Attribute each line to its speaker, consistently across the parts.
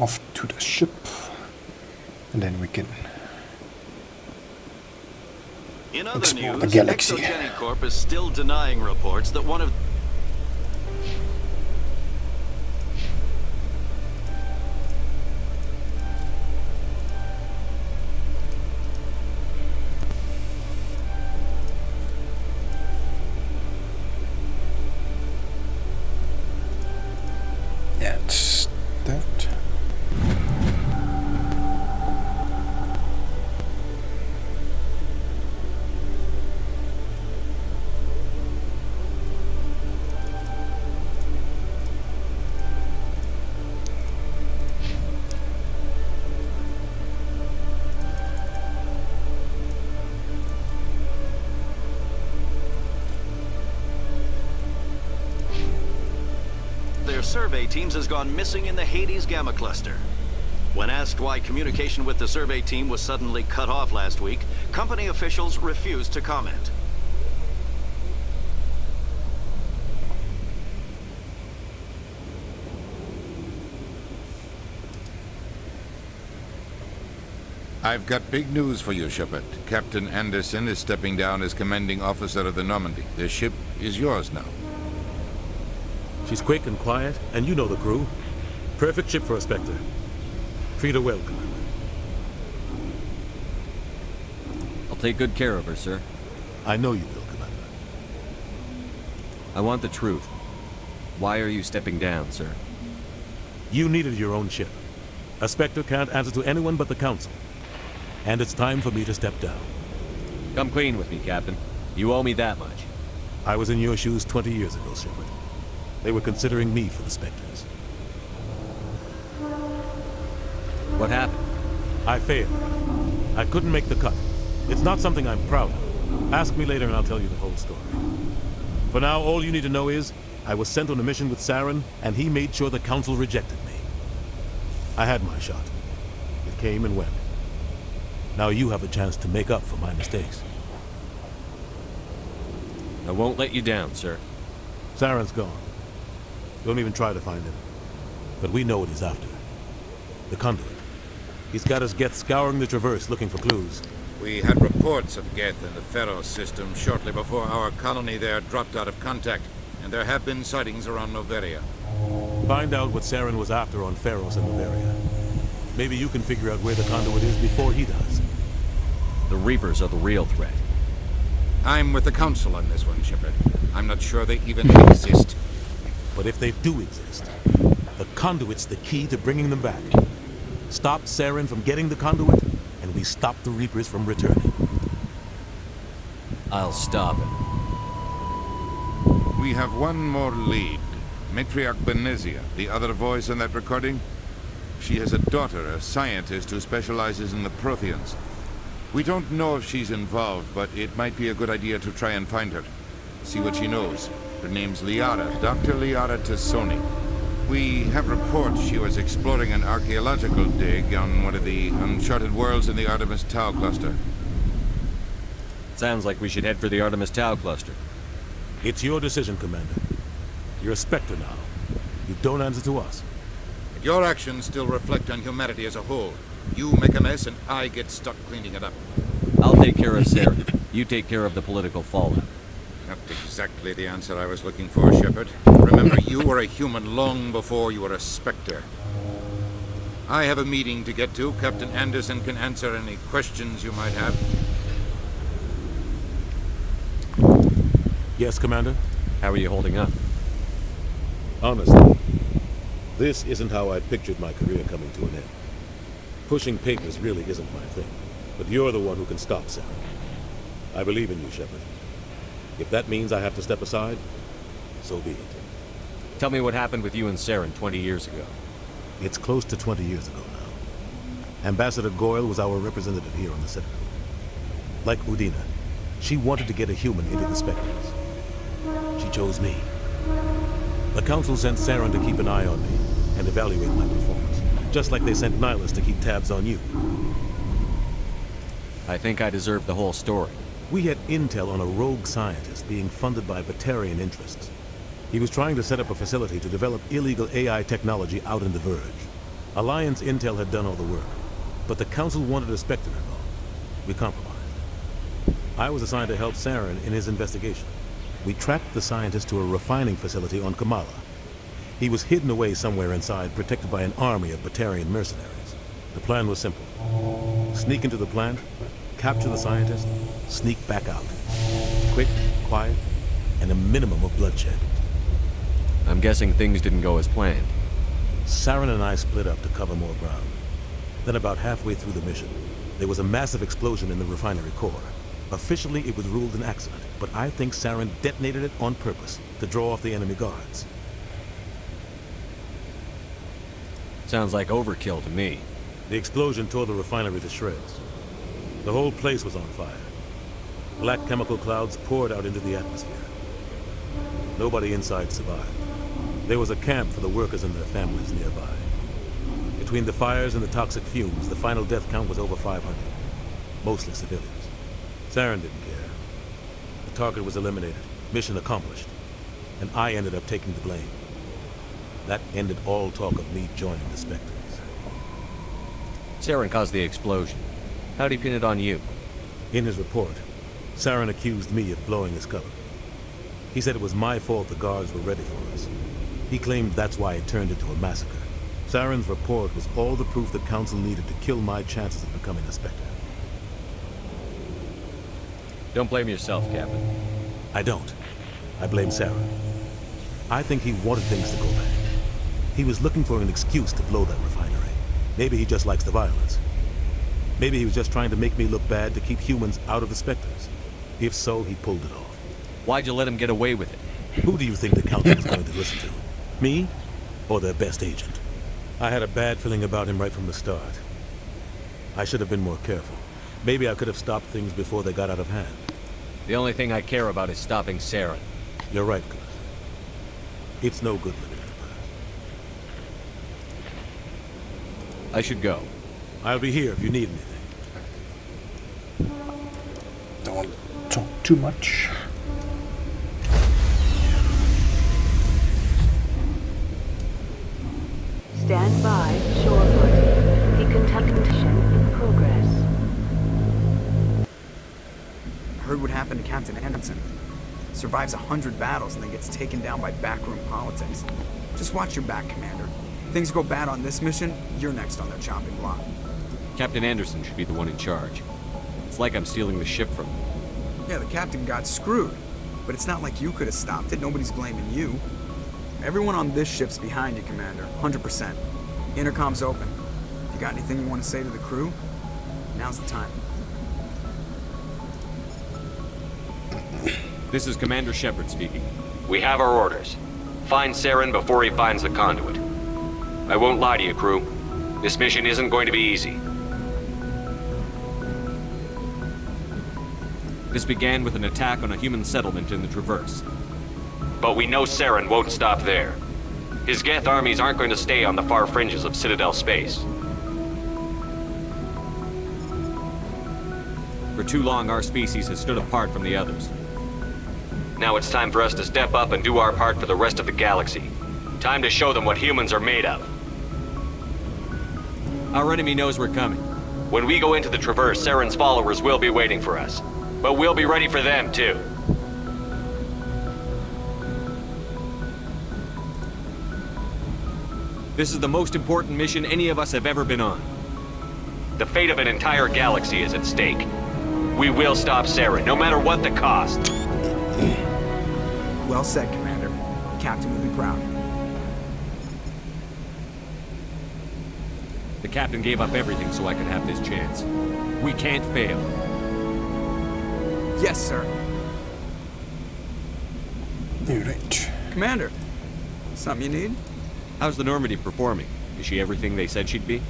Speaker 1: off to the ship, and then we can
Speaker 2: In other
Speaker 1: explore
Speaker 2: news,
Speaker 1: the galaxy.
Speaker 2: Exogeny Corp is still denying reports that one of...
Speaker 1: That's that.
Speaker 2: Their survey teams has gone missing in the Hades Gamma Cluster. When asked why communication with the survey team was suddenly cut off last week, company officials refused to comment.
Speaker 3: I've got big news for you, Shepard. Captain Anderson is stepping down as commanding officer of the Normandy. The ship is yours now.
Speaker 4: She's quick and quiet, and you know the crew. Perfect ship for a Spectre. Treat her well, Commander.
Speaker 5: I'll take good care of her, sir.
Speaker 4: I know you will, Commander.
Speaker 5: I want the truth. Why are you stepping down, sir?
Speaker 4: You needed your own ship. A Spectre can't answer to anyone but the Council. And it's time for me to step down.
Speaker 5: Come clean with me, Captain. You owe me that much.
Speaker 4: I was in your shoes 20 years ago, Shepard. They were considering me for the Spectres.
Speaker 5: What happened?
Speaker 4: I failed. I couldn't make the cut. It's not something I'm proud of. Ask me later and I'll tell you the whole story. For now, all you need to know is, I was sent on a mission with Saren, and he made sure the Council rejected me. I had my shot. It came and went. Now you have a chance to make up for my mistakes.
Speaker 5: I won't let you down, sir.
Speaker 4: Saren's gone. Don't even try to find him. But we know what he's after. The conduit. He's got his Geth scouring the Traverse looking for clues.
Speaker 3: We had reports of Geth in the Pharaoh system shortly before our colony there dropped out of contact, and there have been sightings around Noveria.
Speaker 4: Find out what Saren was after on Pharos and Noveria. Maybe you can figure out where the conduit is before he does.
Speaker 5: The Reapers are the real threat.
Speaker 3: I'm with the Council on this one, Shepard. I'm not sure they even exist.
Speaker 4: But if they do exist, the conduit's the key to bringing them back. Stop Saren from getting the conduit, and we stop the Reapers from returning.
Speaker 5: I'll stop him.
Speaker 3: We have one more lead. Matriarch Benezia, the other voice in that recording. She has a daughter, a scientist who specializes in the Protheans. We don't know if she's involved, but it might be a good idea to try and find her. See what she knows. Her name's Liara, Dr. Liara Tassoni. We have reports she was exploring an archaeological dig on one of the uncharted worlds in the Artemis Tau cluster.
Speaker 5: Sounds like we should head for the Artemis Tau cluster.
Speaker 4: It's your decision, Commander. You're a Spectre now. You don't answer to us.
Speaker 3: But your actions still reflect on humanity as a whole. You make a mess and I get stuck cleaning it up.
Speaker 5: I'll take care of Saren. You take care of the political fallout.
Speaker 3: Not exactly the answer I was looking for, Shepard. Remember, you were a human long before you were a Spectre. I have a meeting to get to. Captain Anderson can answer any questions you might have.
Speaker 4: Yes, Commander?
Speaker 5: How are you holding up?
Speaker 4: Honestly, this isn't how I pictured my career coming to an end. Pushing papers really isn't my thing, but you're the one who can stop Saren. I believe in you, Shepard. If that means I have to step aside, so be it.
Speaker 5: Tell me what happened with you and Saren 20 years ago.
Speaker 4: It's close to 20 years ago now. Ambassador Goyle was our representative here on the Citadel. Like Udina, she wanted to get a human into the Spectres. She chose me. The Council sent Saren to keep an eye on me and evaluate my performance, just like they sent Nihilus to keep tabs on you.
Speaker 5: I think I deserve the whole story.
Speaker 4: We had intel on a rogue scientist being funded by Batarian interests. He was trying to set up a facility to develop illegal AI technology out in the Verge. Alliance intel had done all the work, but the Council wanted a Spectre involved. We compromised. I was assigned to help Saren in his investigation. We tracked the scientist to a refining facility on Kamala. He was hidden away somewhere inside, protected by an army of Batarian mercenaries. The plan was simple. Sneak into the plant, capture the scientist, sneak back out. Quick, quiet, and a minimum of bloodshed.
Speaker 5: I'm guessing things didn't go as planned.
Speaker 4: Saren and I split up to cover more ground. Then about halfway through the mission, there was a massive explosion in the refinery core. Officially, it was ruled an accident, but I think Saren detonated it on purpose to draw off the enemy guards.
Speaker 5: Sounds like overkill to me.
Speaker 4: The explosion tore the refinery to shreds. The whole place was on fire. Black chemical clouds poured out into the atmosphere. Nobody inside survived. There was a camp for the workers and their families nearby. Between the fires and the toxic fumes, the final death count was over 500. Mostly civilians. Saren didn't care. The target was eliminated, mission accomplished, and I ended up taking the blame. That ended all talk of me joining the Spectres.
Speaker 5: Saren caused the explosion. How'd he pin it on you?
Speaker 4: In his report, Saren accused me of blowing his cover. He said it was my fault the guards were ready for us. He claimed that's why it turned into a massacre. Saren's report was all the proof the Council needed to kill my chances of becoming a Spectre.
Speaker 5: Don't blame yourself, Captain.
Speaker 4: I don't. I blame Saren. I think he wanted things to go back. He was looking for an excuse to blow that refinery. Maybe he just likes the violence. Maybe he was just trying to make me look bad to keep humans out of the Spectres. If so, he pulled it off.
Speaker 5: Why'd you let him get away with it?
Speaker 4: Who do you think the Council is going to listen to? Me? Or their best agent? I had a bad feeling about him right from the start. I should have been more careful. Maybe I could have stopped things before they got out of hand.
Speaker 5: The only thing I care about is stopping Saren.
Speaker 4: You're right, Commander. It's no good living in the past.
Speaker 5: I should go.
Speaker 4: I'll be here if you need anything.
Speaker 1: Don't talk too much.
Speaker 6: Stand by, shoreboard. Decontamination in progress.
Speaker 7: Heard what happened to Captain Anderson. Survives 100 battles and then gets taken down by backroom politics. Just watch your back, Commander. Things go bad on this mission, you're next on their chopping block.
Speaker 5: Captain Anderson should be the one in charge. It's like I'm stealing the ship from him.
Speaker 7: Yeah, the captain got screwed. But it's not like you could have stopped it. Nobody's blaming you. Everyone on this ship's behind you, Commander. 100%. Intercom's open. If you got anything you want to say to the crew, now's the time.
Speaker 5: This is Commander Shepard speaking.
Speaker 8: We have our orders. Find Saren before he finds the conduit. I won't lie to you, crew. This mission isn't going to be easy.
Speaker 5: This began with an attack on a human settlement in the Traverse.
Speaker 8: But we know Saren won't stop there. His Geth armies aren't going to stay on the far fringes of Citadel space.
Speaker 5: For too long, our species has stood apart from the others.
Speaker 8: Now it's time for us to step up and do our part for the rest of the galaxy. Time to show them what humans are made of.
Speaker 5: Our enemy knows we're coming.
Speaker 8: When we go into the Traverse, Saren's followers will be waiting for us. But we'll be ready for them, too.
Speaker 5: This is the most important mission any of us have ever been on.
Speaker 8: The fate of an entire galaxy is at stake. We will stop Saren, no matter what the cost.
Speaker 7: Well said, Commander. The captain will be proud.
Speaker 5: The captain gave up everything so I could have this chance. We can't fail.
Speaker 7: Yes, sir.
Speaker 1: Alright.
Speaker 7: Commander, something you need?
Speaker 5: How's the Normandy performing? Is she everything they said she'd be?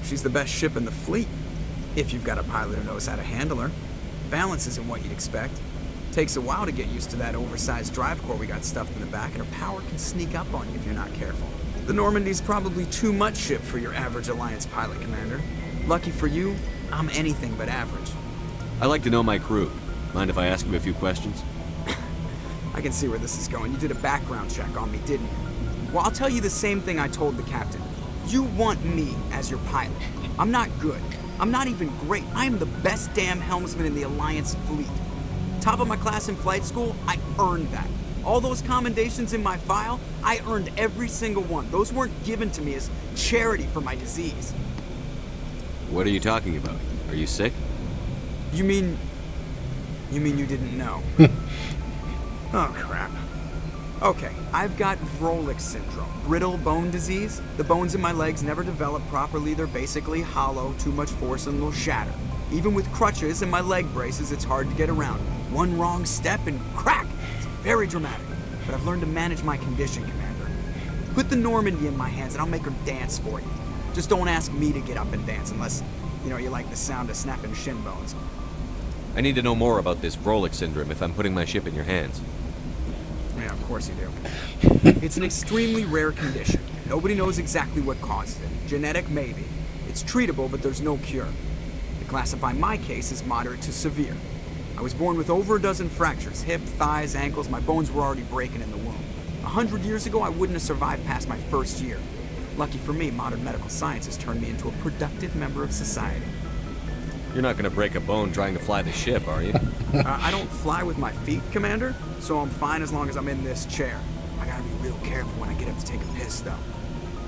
Speaker 7: She's the best ship in the fleet. If you've got a pilot who knows how to handle her. Balance isn't what you'd expect. Takes a while to get used to that oversized drive core we got stuffed in the back, and her power can sneak up on you if you're not careful. The Normandy's probably too much ship for your average Alliance pilot, Commander. Lucky for you, I'm anything but average.
Speaker 5: I like to know my crew. Mind if I ask you a few questions?
Speaker 7: I can see where this is going. You did a background check on me, didn't you? Well, I'll tell you the same thing I told the captain. You want me as your pilot. I'm not good. I'm not even great. I am the best damn helmsman in the Alliance fleet. Top of my class in flight school, I earned that. All those commendations in my file, I earned every single one. Those weren't given to me as charity for my disease.
Speaker 5: What are you talking about? Are you sick?
Speaker 7: You mean you didn't know? Oh, crap. Okay, I've got Vrolik syndrome, brittle bone disease. The bones in my legs never develop properly. They're basically hollow, too much force and they'll shatter. Even with crutches and my leg braces, it's hard to get around. One wrong step and crack! It's very dramatic. But I've learned to manage my condition, Commander. Put the Normandy in my hands and I'll make her dance for you. Just don't ask me to get up and dance unless, you like the sound of snapping shin bones.
Speaker 5: I need to know more about this Vrolik syndrome if I'm putting my ship in your hands.
Speaker 7: Yeah, of course you do. It's an extremely rare condition. Nobody knows exactly what causes it. Genetic, maybe. It's treatable, but there's no cure. They classify my case as moderate to severe. I was born with over a dozen fractures, hip, thighs, ankles. My bones were already breaking in the womb. 100 years ago, I wouldn't have survived past my first year. Lucky for me, modern medical science has turned me into a productive member of society.
Speaker 5: You're not gonna break a bone trying to fly the ship, are you?
Speaker 7: I don't fly with my feet, Commander, so I'm fine as long as I'm in this chair. I gotta be real careful when I get up to take a piss, though.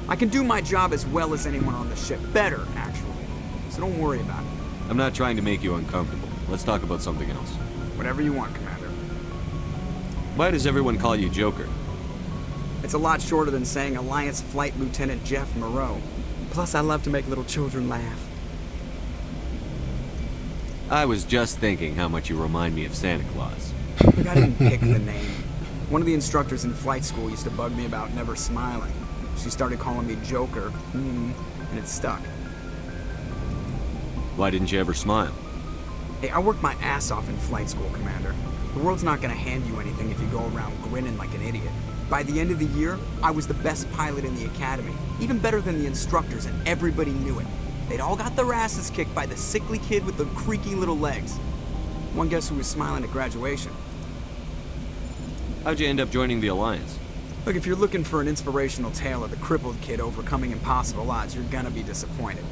Speaker 7: I can do my job as well as anyone on the ship. Better, actually. So don't worry about it.
Speaker 5: I'm not trying to make you uncomfortable. Let's talk about something else.
Speaker 7: Whatever you want, Commander.
Speaker 5: Why does everyone call you Joker?
Speaker 7: It's a lot shorter than saying Alliance Flight Lieutenant Jeff Moreau. Plus, I love to make little children laugh.
Speaker 5: I was just thinking how much you remind me of Santa Claus.
Speaker 7: Look, I didn't pick the name. One of the instructors in flight school used to bug me about never smiling. She started calling me Joker, and it stuck.
Speaker 5: Why didn't you ever smile?
Speaker 7: Hey, I worked my ass off in flight school, Commander. The world's not gonna hand you anything if you go around grinning like an idiot. By the end of the year, I was the best pilot in the academy, even better than the instructors, and everybody knew it. They'd all got their asses kicked by the sickly kid with the creaky little legs. One guess who was smiling at graduation?
Speaker 5: How'd you end up joining the Alliance?
Speaker 7: Look, if you're looking for an inspirational tale of the crippled kid overcoming impossible odds, you're gonna be disappointed.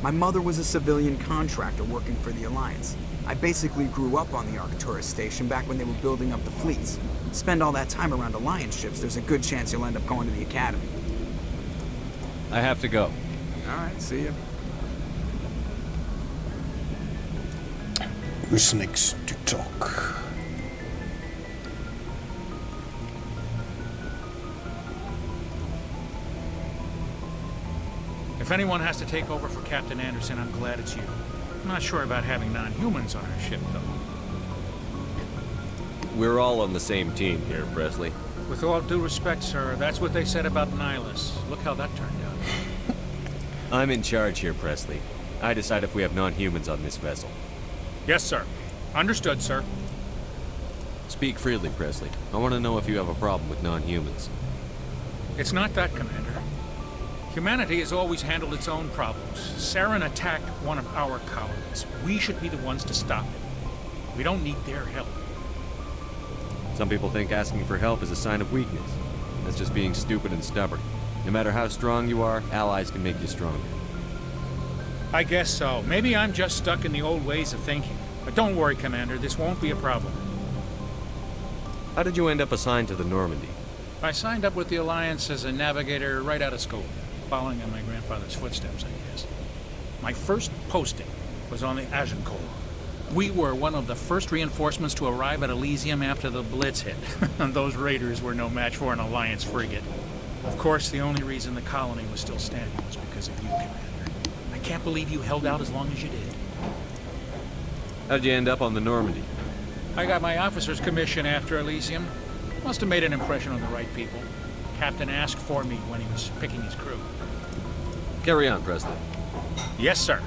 Speaker 7: My mother was a civilian contractor working for the Alliance. I basically grew up on the Arcturus station back when they were building up the fleets. Spend all that time around Alliance ships, there's a good chance you'll end up going to the Academy.
Speaker 5: I have to go.
Speaker 7: Alright, see ya.
Speaker 1: Who's next to talk?
Speaker 9: If anyone has to take over for Captain Anderson, I'm glad it's you. I'm not sure about having non-humans on our ship, though.
Speaker 5: We're all on the same team here, Presley.
Speaker 9: With all due respect, sir, that's what they said about Nihilus. Look how that turned out.
Speaker 5: I'm in charge here, Presley. I decide if we have non-humans on this vessel.
Speaker 9: Yes, sir. Understood, sir.
Speaker 5: Speak freely, Presley. I want to know if you have a problem with non-humans.
Speaker 9: It's not that, Commander. Humanity has always handled its own problems. Saren attacked one of our colonies. We should be the ones to stop it. We don't need their help.
Speaker 5: Some people think asking for help is a sign of weakness. That's just being stupid and stubborn. No matter how strong you are, allies can make you stronger.
Speaker 9: I guess so. Maybe I'm just stuck in the old ways of thinking. But don't worry, Commander. This won't be a problem.
Speaker 5: How did you end up assigned to the Normandy?
Speaker 9: I signed up with the Alliance as a navigator right out of school. Following in my grandfather's footsteps, I guess. My first posting was on the Agincourt. We were one of the first reinforcements to arrive at Elysium after the Blitz hit. And those raiders were no match for an Alliance frigate. Of course, the only reason the colony was still standing was because of you, Commander. I can't believe you held out as long as you did.
Speaker 5: How'd you end up on the Normandy?
Speaker 9: I got my officer's commission after Elysium. Must have made an impression on the right people. Captain asked for me when he was picking his crew.
Speaker 5: Carry on, Presley.
Speaker 9: Yes, sir.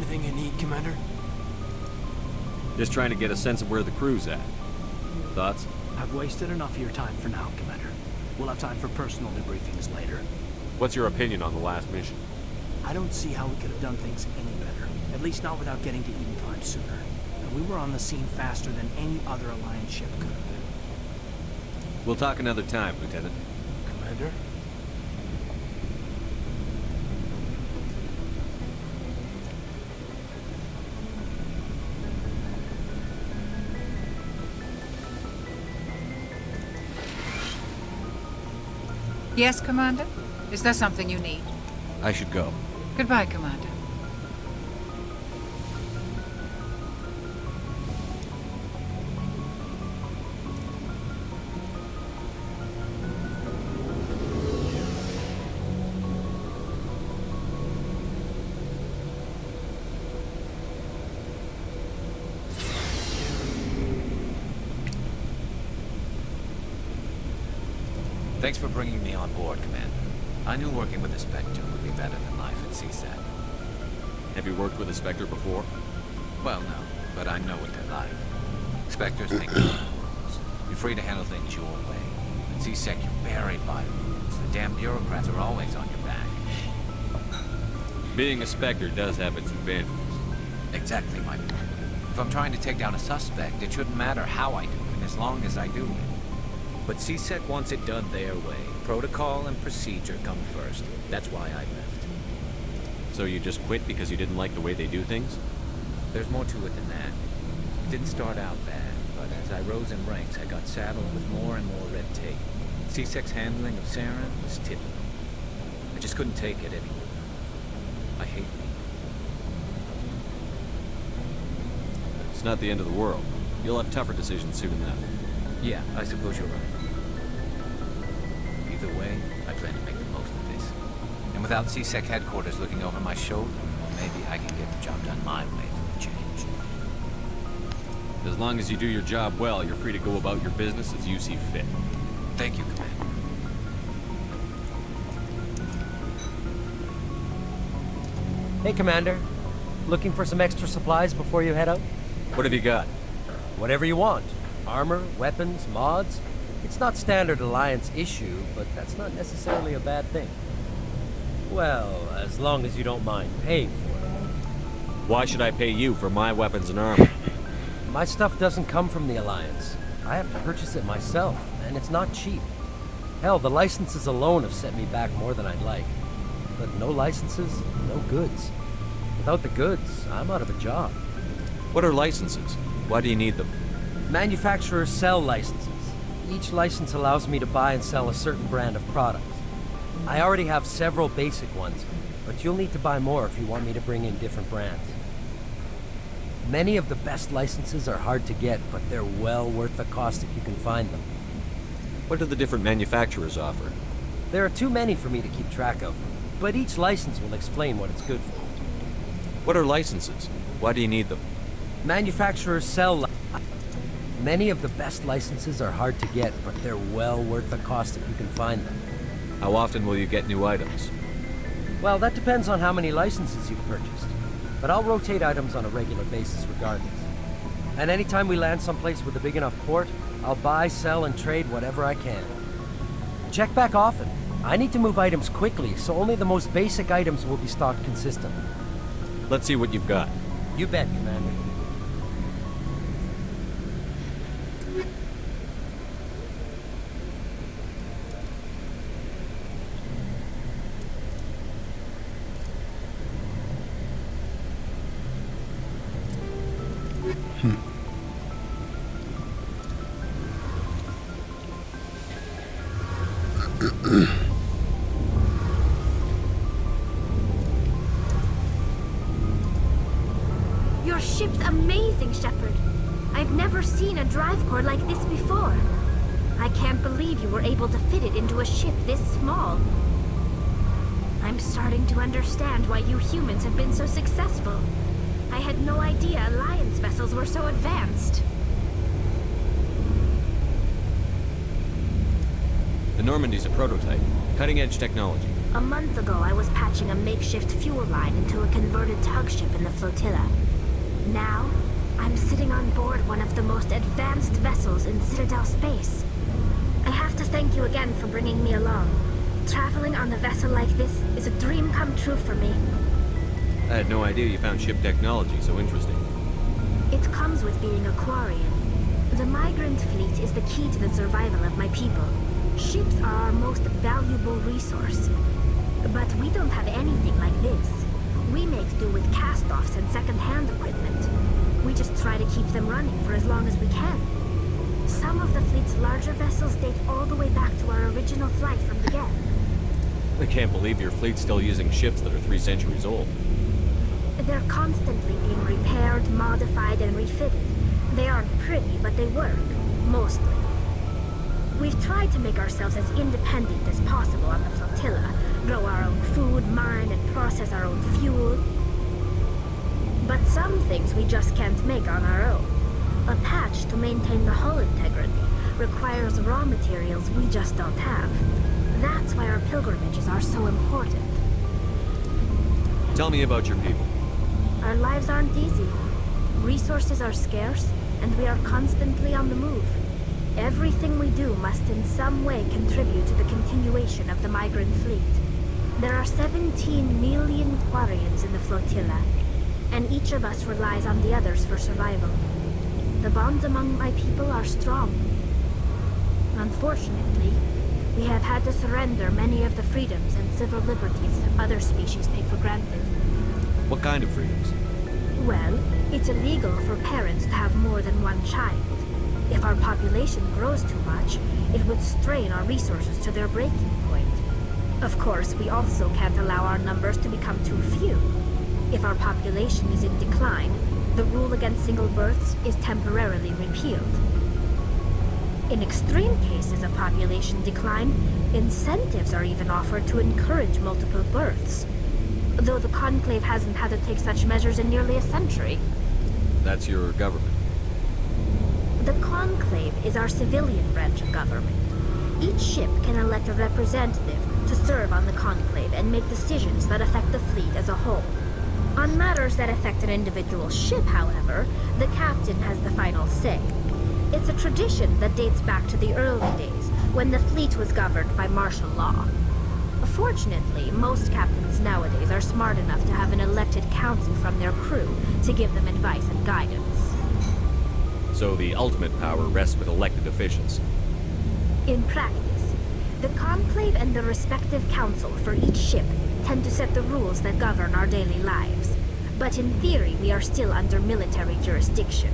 Speaker 10: Anything you need, Commander?
Speaker 5: Just trying to get a sense of where the crew's at. Thoughts?
Speaker 10: I've wasted enough of your time for now, Commander. We'll have time for personal debriefings later.
Speaker 5: What's your opinion on the last mission?
Speaker 10: I don't see how we could have done things any better. At least not without getting to Eden Prime sooner. And we were on the scene faster than any other Alliance ship could have been.
Speaker 5: We'll talk another time, Lieutenant.
Speaker 10: Commander?
Speaker 11: Yes, Commander? Is there something you need?
Speaker 5: I should go.
Speaker 11: Goodbye, Commander.
Speaker 12: Thanks for bringing me on board, Commander. I knew working with the Spectre would be better than life at CSAT.
Speaker 5: Have you worked with a Spectre before?
Speaker 12: Well, no, but I know what they're like. Spectres make no rules. You're free to handle things your way. At CSEC, you're buried by the rules. The damn bureaucrats are always on your back.
Speaker 5: Being a Spectre does have its advantages.
Speaker 12: Exactly my point. If I'm trying to take down a suspect, it shouldn't matter how I do it, as long as I do it.
Speaker 13: But CSEC wants it done their way. Protocol and procedure come first. That's why I left.
Speaker 5: So you just quit because you didn't like the way they do things?
Speaker 13: There's more to it than that. It didn't start out bad, but as I rose in ranks, I got saddled with more and more red tape. CSEC's handling of Saren was typical. I just couldn't take it anymore. I hate me.
Speaker 5: It's not the end of the world. You'll have tougher decisions soon enough.
Speaker 13: Yeah, I suppose you're right.
Speaker 12: Either way, I plan to make the most of this. And without CSEC headquarters looking over my shoulder, maybe I can get the job done my way for a change.
Speaker 5: As long as you do your job well, you're free to go about your business as you see fit.
Speaker 12: Thank you, Commander.
Speaker 14: Hey, Commander. Looking for some extra supplies before you head out?
Speaker 5: What have you got?
Speaker 14: Whatever you want. Armor, weapons, mods. It's not standard Alliance issue, but that's not necessarily a bad thing. Well, as long as you don't mind paying for it.
Speaker 5: Why should I pay you for my weapons and armor?
Speaker 14: My stuff doesn't come from the Alliance. I have to purchase it myself, and it's not cheap. Hell, the licenses alone have set me back more than I'd like. But no licenses, no goods. Without the goods, I'm out of a job.
Speaker 5: What are licenses? Why do you need them?
Speaker 14: Manufacturers sell licenses. Each license allows me to buy and sell a certain brand of products. I already have several basic ones, but you'll need to buy more if you want me to bring in different brands. Many of the best licenses are hard to get, but they're well worth the cost if you can find them.
Speaker 5: What do the different manufacturers offer?
Speaker 14: There are too many for me to keep track of, but each license will explain what it's good for.
Speaker 5: What are licenses? Why do you need them?
Speaker 14: Manufacturers sell Many of the best licenses are hard to get, but they're well worth the cost if you can find them.
Speaker 5: How often will you get new items?
Speaker 14: Well, that depends on how many licenses you've purchased. But I'll rotate items on a regular basis regardless. And anytime we land someplace with a big enough port, I'll buy, sell, and trade whatever I can. Check back often. I need to move items quickly, so only the most basic items will be stocked consistently.
Speaker 5: Let's see what you've got.
Speaker 14: You bet, Commander.
Speaker 15: Your ship's amazing, Shepard. I've never seen a drive core like this before. I can't believe you were able to fit it into a ship this small. I'm starting to understand why you humans have been so successful. I had no idea Alliance vessels were so advanced.
Speaker 5: The Normandy's a prototype. Cutting-edge technology.
Speaker 15: A month ago, I was patching a makeshift fuel line into a converted tug ship in the flotilla. Now, I'm sitting on board one of the most advanced vessels in Citadel space. I have to thank you again for bringing me along. Traveling on a vessel like this is a dream come true for me.
Speaker 5: I had no idea you found ship technology so interesting.
Speaker 15: It comes with being a Quarian. The migrant fleet is the key to the survival of my people. Ships are our most valuable resource. But we don't have anything like this. We make do with cast-offs and second-hand equipment. We just try to keep them running for as long as we can. Some of the fleet's larger vessels date all the way back to our original flight from the Geth.
Speaker 5: I can't believe your fleet's still using ships that are 3 centuries old.
Speaker 15: They're constantly being repaired, modified, and refitted. They aren't pretty, but they work. Mostly. We've tried to make ourselves as independent as possible on the flotilla, grow our own food, mine, and process our own fuel. But some things we just can't make on our own. A patch to maintain the hull integrity requires raw materials we just don't have. That's why our pilgrimages are so important.
Speaker 5: Tell me about your people.
Speaker 15: Our lives aren't easy. Resources are scarce, and we are constantly on the move. Everything we do must in some way contribute to the continuation of the migrant fleet. There are 17 million Quarians in the flotilla, and each of us relies on the others for survival. The bonds among my people are strong. Unfortunately, we have had to surrender many of the freedoms and civil liberties other species take for granted.
Speaker 5: What kind of freedoms?
Speaker 15: Well, it's illegal for parents to have more than one child. If our population grows too much, it would strain our resources to their breaking point. Of course, we also can't allow our numbers to become too few. If our population is in decline, the rule against single births is temporarily repealed. In extreme cases of population decline, incentives are even offered to encourage multiple births. Though the Conclave hasn't had to take such measures in nearly a century.
Speaker 5: That's your government.
Speaker 15: The Conclave is our civilian branch of government. Each ship can elect a representative to serve on the Conclave and make decisions that affect the fleet as a whole. On matters that affect an individual ship, however, the captain has the final say. It's a tradition that dates back to the early days, when the fleet was governed by martial law. Fortunately, most captains nowadays are smart enough to have an elected council from their crew to give them advice and guidance.
Speaker 5: So the ultimate power rests with elected officials.
Speaker 15: In practice, the Conclave and the respective council for each ship tend to set the rules that govern our daily lives. But in theory, we are still under military jurisdiction.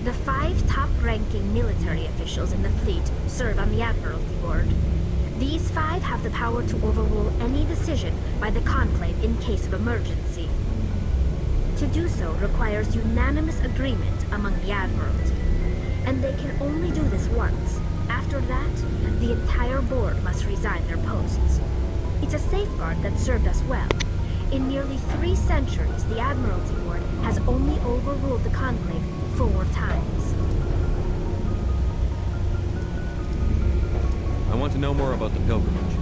Speaker 15: The 5 top-ranking military officials in the fleet serve on the Admiralty Board. These 5 have the power to overrule any decision by the Conclave in case of emergency. To do so requires unanimous agreement among the Admiralty. And they can only do this once. After that, the entire board must resign their posts. It's a safeguard that served us well. In nearly 3 centuries, the Admiralty Board has only overruled the Conclave 4 times.
Speaker 5: I want to know more about the pilgrimage.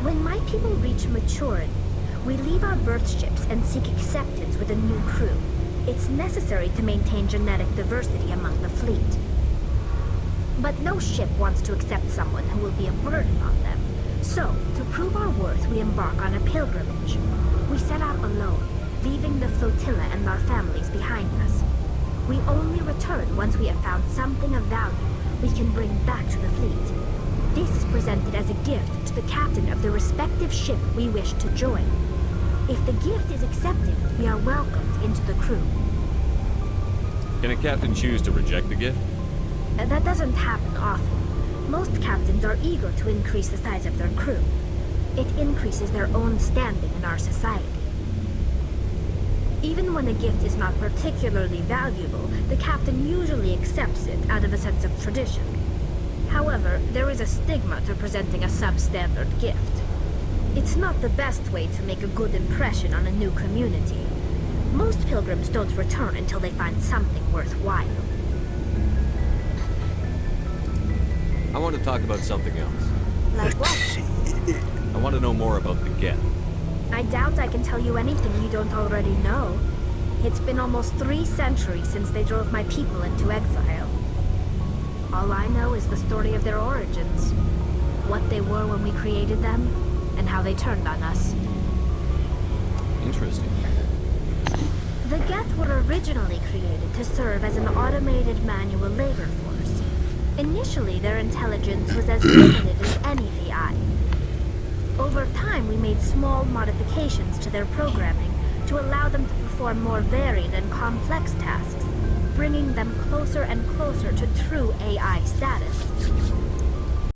Speaker 15: When my people reach maturity, we leave our birth ships and seek acceptance with a new crew. It's necessary to maintain genetic diversity among the fleet. But no ship wants to accept someone who will be a burden on them. So, to prove our worth, we embark on a pilgrimage. We set out alone, leaving the flotilla and our families behind us. We only return once we have found something of value we can bring back to the fleet. This is presented as a gift to the captain of the respective ship we wish to join. If the gift is accepted, we are welcomed into the crew.
Speaker 5: Can a captain choose to reject the gift?
Speaker 15: That doesn't happen often. Most captains are eager to increase the size of their crew. It increases their own standing in our society. Even when a gift is not particularly valuable, the captain usually accepts it out of a sense of tradition. However, there is a stigma to presenting a substandard gift. It's not the best way to make a good impression on a new community. Most pilgrims don't return until they find something worthwhile.
Speaker 5: I want to talk about something else.
Speaker 15: Like what?
Speaker 5: I want to know more about the Geth.
Speaker 15: I doubt I can tell you anything you don't already know. It's been almost 3 centuries since they drove my people into exile. All I know is the story of their origins. What they were when we created them, and how they turned on us.
Speaker 5: Interesting.
Speaker 15: The Geth were originally created to serve as an automated manual labor force. Initially, their intelligence was as limited as any AI. Over time, we made small modifications to their programming to allow them to perform more varied and complex tasks, bringing them closer and closer to true AI